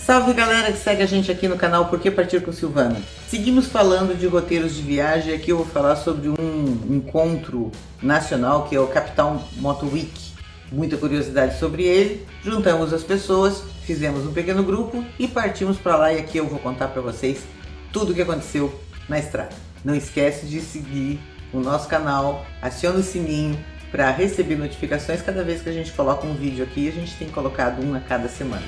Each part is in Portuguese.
Salve galera que segue a gente aqui no canal Por que Partir com Silvana. Seguimos falando de roteiros de viagem e aqui eu vou falar sobre um encontro nacional que é o Capital Moto Week. Muita curiosidade sobre ele, juntamos as pessoas, fizemos um pequeno grupo e partimos para lá e aqui eu vou contar para vocês tudo o que aconteceu na estrada. Não esquece de seguir o nosso canal, aciona o sininho para receber notificações cada vez que a gente coloca um vídeo aqui. A gente tem colocado um a cada semana.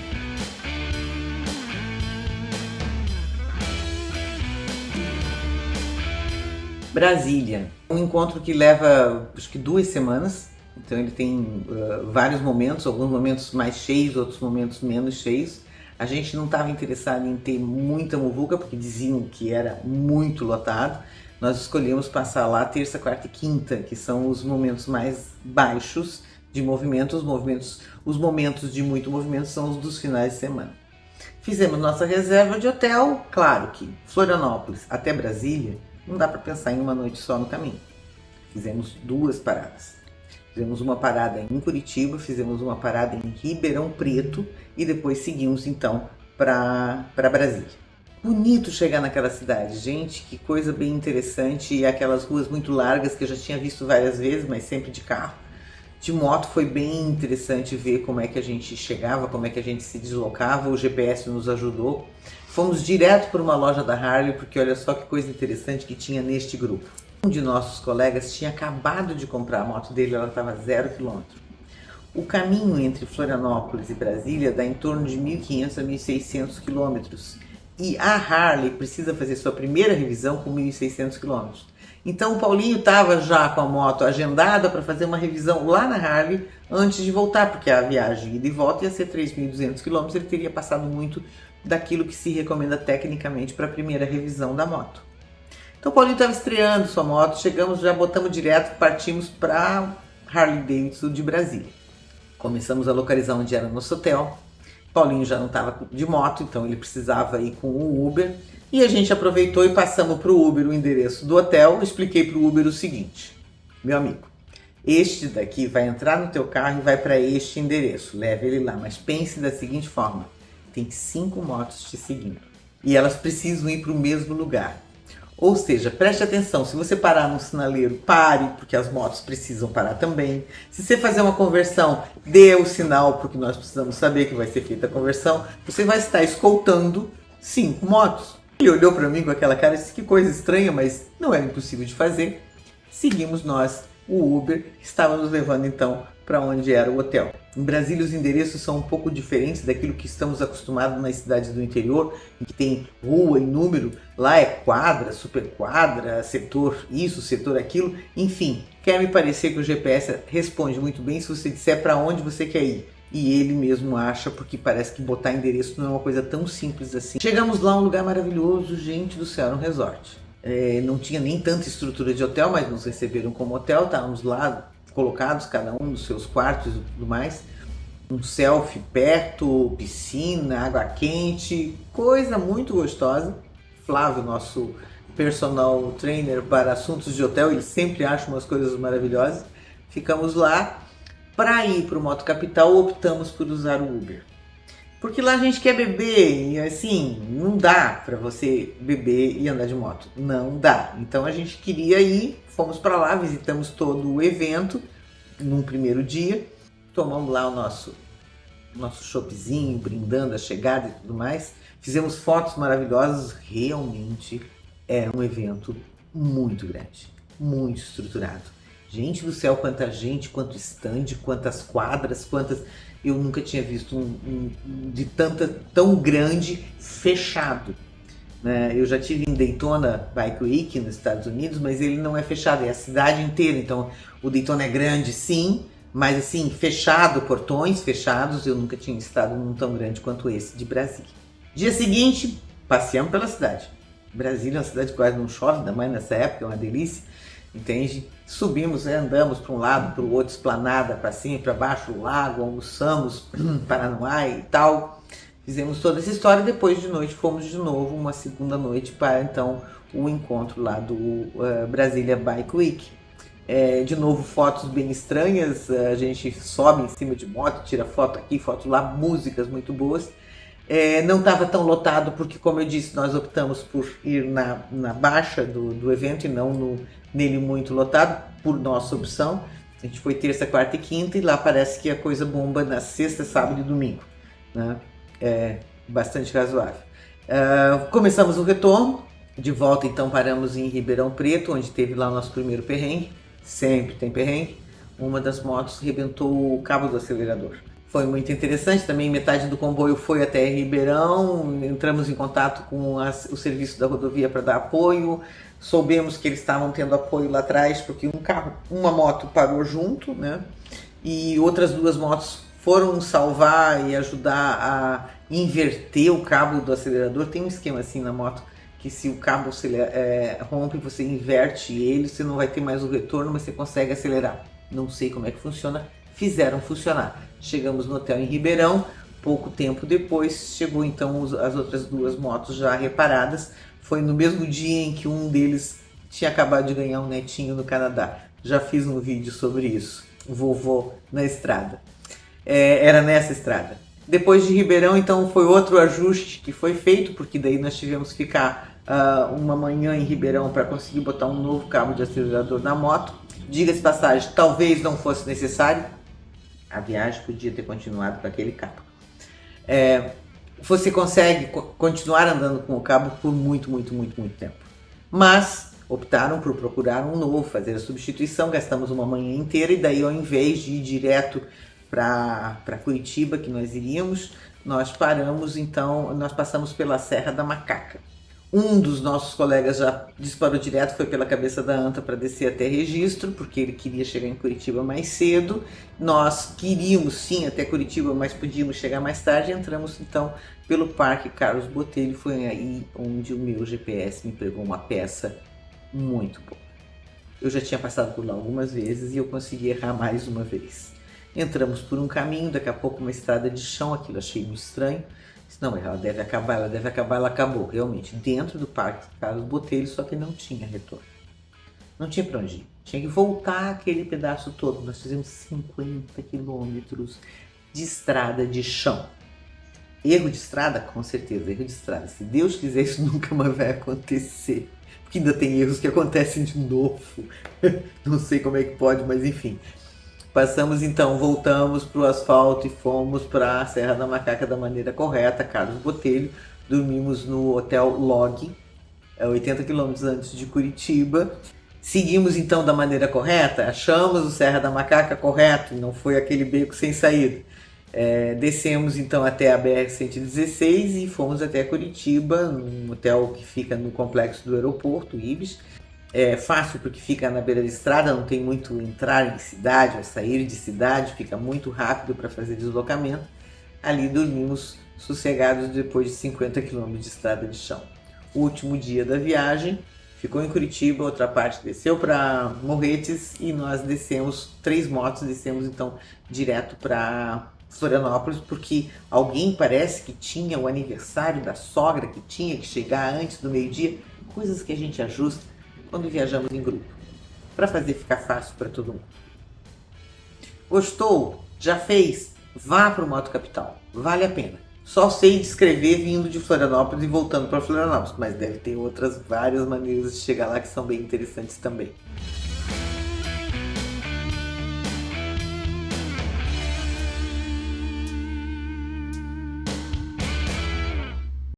Brasília, um encontro que leva acho que 2 semanas, então ele tem vários momentos, alguns momentos mais cheios, outros momentos menos cheios. A gente não estava interessado em ter muita muvuca, porque diziam que era muito lotado. Nós escolhemos passar lá terça, quarta e quinta, que são os momentos mais baixos de movimento. Os momentos de muito movimento são os dos finais de semana. Fizemos nossa reserva de hotel, claro que Florianópolis até Brasília, não dá para pensar em uma noite só no caminho. Fizemos 2 paradas. Fizemos uma parada em Curitiba, fizemos uma parada em Ribeirão Preto e depois seguimos então para Brasília. Bonito chegar naquela cidade, gente, que coisa bem interessante, e aquelas ruas muito largas que eu já tinha visto várias vezes, mas sempre de carro. De moto foi bem interessante ver como é que a gente chegava, como é que a gente se deslocava, o GPS nos ajudou. Fomos direto para uma loja da Harley, porque olha só que coisa interessante que tinha neste grupo. Um de nossos colegas tinha acabado de comprar a moto dele, ela estava 0 km. O caminho entre Florianópolis e Brasília dá em torno de 1.500 a 1.600 km. E a Harley precisa fazer sua primeira revisão com 1.600 km. Então o Paulinho estava já com a moto agendada para fazer uma revisão lá na Harley antes de voltar, porque a viagem ida e volta ia ser 3.200 km, ele teria passado muito daquilo que se recomenda tecnicamente para a primeira revisão da moto. Então o Paulinho estava estreando sua moto, chegamos, já botamos direto, partimos para Harley Davidson de Brasília. Começamos a localizar onde era nosso hotel. Paulinho já não estava de moto, então ele precisava ir com o Uber. E a gente aproveitou e passamos para o Uber o endereço do hotel. Expliquei para o Uber o seguinte: meu amigo, este daqui vai entrar no teu carro e vai para este endereço. Leve ele lá, mas pense da seguinte forma: tem 5 motos te seguindo e elas precisam ir para o mesmo lugar. Ou seja, preste atenção, se você parar no sinaleiro, pare, porque as motos precisam parar também. Se você fazer uma conversão, dê o sinal, porque nós precisamos saber que vai ser feita a conversão. Você vai estar escoltando 5 motos. Ele olhou para mim com aquela cara e disse: que coisa estranha, mas não era impossível de fazer. Seguimos nós, o Uber estava nos levando então para onde era o hotel. Em Brasília os endereços são um pouco diferentes daquilo que estamos acostumados nas cidades do interior, em que tem rua e número. Lá é quadra, superquadra, setor isso, setor aquilo, enfim. Quer me parecer que o GPS responde muito bem se você disser para onde você quer ir. E ele mesmo acha, porque parece que botar endereço não é uma coisa tão simples assim. Chegamos lá, um lugar maravilhoso, gente do céu, era um resort. Não tinha nem tanta estrutura de hotel, mas nos receberam como hotel, estávamos lá colocados, cada um nos seus quartos e tudo mais. Um selfie perto, piscina, água quente, coisa muito gostosa. Flávio, nosso personal trainer para assuntos de hotel, ele sempre acha umas coisas maravilhosas. Ficamos lá. Para ir para o Moto Capital, optamos por usar o Uber. Porque lá a gente quer beber e assim, não dá para você beber e andar de moto. Não dá. Então a gente queria ir, fomos para lá, visitamos todo o evento num primeiro dia. Tomamos lá o nosso choppzinho, brindando a chegada e tudo mais. Fizemos fotos maravilhosas. Realmente é um evento muito grande, muito estruturado. Gente do céu, quanta gente, quanto stand, quantas quadras, quantas... Eu nunca tinha visto tão grande, fechado. Né? Eu já tive em Daytona Bike Week nos Estados Unidos, mas ele não é fechado, é a cidade inteira. Então o Daytona é grande sim, mas assim, fechado, portões fechados. Eu nunca tinha estado num tão grande quanto esse de Brasília. Dia seguinte, passeamos pela cidade. Brasília é uma cidade que quase não chove, ainda mais nessa época, é uma delícia. Entende? Subimos, andamos para um lado, para o outro, esplanada, para cima, para baixo do lago, almoçamos, Paranoá e tal. Fizemos toda essa história e depois de noite fomos de novo, uma segunda noite, para então o encontro lá do Brasília Bike Week. De novo, fotos bem estranhas, a gente sobe em cima de moto, tira foto aqui, foto lá, músicas muito boas. Não estava tão lotado porque, como eu disse, nós optamos por ir na baixa do evento e não nele muito lotado, por nossa opção. A gente foi terça, quarta e quinta e lá parece que a coisa bomba na sexta, sábado e domingo, né? É bastante razoável. Começamos o retorno, de volta então paramos em Ribeirão Preto, onde teve lá o nosso primeiro perrengue, sempre tem perrengue. Uma das motos rebentou o cabo do acelerador. Foi muito interessante, também metade do comboio foi até Ribeirão, entramos em contato com o serviço da rodovia para dar apoio, soubemos que eles estavam tendo apoio lá atrás, porque uma moto parou junto, né? E outras duas motos foram salvar e ajudar a inverter o cabo do acelerador. Tem um esquema assim na moto, que se o cabo rompe, você inverte ele, você não vai ter mais o retorno, mas você consegue acelerar. Não sei como é que funciona, fizeram funcionar. Chegamos no hotel em Ribeirão, pouco tempo depois chegou então as outras duas motos já reparadas. Foi no mesmo dia em que um deles tinha acabado de ganhar um netinho no Canadá. Já fiz um vídeo sobre isso, vovô na estrada. Era nessa estrada. Depois de Ribeirão, então, foi outro ajuste que foi feito, porque daí nós tivemos que ficar uma manhã em Ribeirão para conseguir botar um novo cabo de acelerador na moto. Diga-se passagem, talvez não fosse necessário, a viagem podia ter continuado com aquele cabo. Você consegue continuar andando com o cabo por muito tempo. Mas optaram por procurar um novo, fazer a substituição, gastamos uma manhã inteira e daí ao invés de ir direto para Curitiba, que nós iríamos, nós paramos então, nós passamos pela Serra da Macaca. Um dos nossos colegas já disparou direto, foi pela cabeça da anta para descer até Registro, porque ele queria chegar em Curitiba mais cedo. Nós queríamos sim até Curitiba, mas podíamos chegar mais tarde. Entramos então pelo Parque Carlos Botelho, foi aí onde o meu GPS me pegou uma peça muito boa. Eu já tinha passado por lá algumas vezes e eu consegui errar mais uma vez. Entramos por um caminho, daqui a pouco uma estrada de chão, aquilo achei muito estranho. Não, ela deve acabar, ela acabou, realmente, dentro do Parque Carlos Botelho, só que não tinha retorno. Não tinha para onde ir, tinha que voltar aquele pedaço todo. Nós fizemos 50 quilômetros de estrada de chão. Erro de estrada? Com certeza, erro de estrada. Se Deus quiser, isso nunca mais vai acontecer. Porque ainda tem erros que acontecem de novo. Não sei como é que pode, mas enfim. Passamos então, voltamos para o asfalto e fomos para a Serra da Macaca da maneira correta, Carlos Botelho. Dormimos no Hotel Log, 80 quilômetros antes de Curitiba. Seguimos então da maneira correta, achamos o Serra da Macaca correto, não foi aquele beco sem saída. Descemos então até a BR-116 e fomos até Curitiba, num hotel que fica no complexo do aeroporto, Ibis. É fácil porque fica na beira da estrada, não tem muito entrar em cidade ou sair de cidade, fica muito rápido para fazer deslocamento. Ali dormimos sossegados depois de 50 km de estrada de chão. O último dia da viagem ficou em Curitiba, outra parte desceu para Morretes e nós descemos, 3 motos, descemos então direto para Florianópolis, porque alguém parece que tinha o aniversário da sogra que tinha que chegar antes do meio-dia, coisas que a gente ajusta quando viajamos em grupo, para fazer ficar fácil para todo mundo. Gostou? Já fez? Vá para o Moto Capital, vale a pena. Só sei descrever vindo de Florianópolis e voltando para Florianópolis, mas deve ter outras várias maneiras de chegar lá que são bem interessantes também.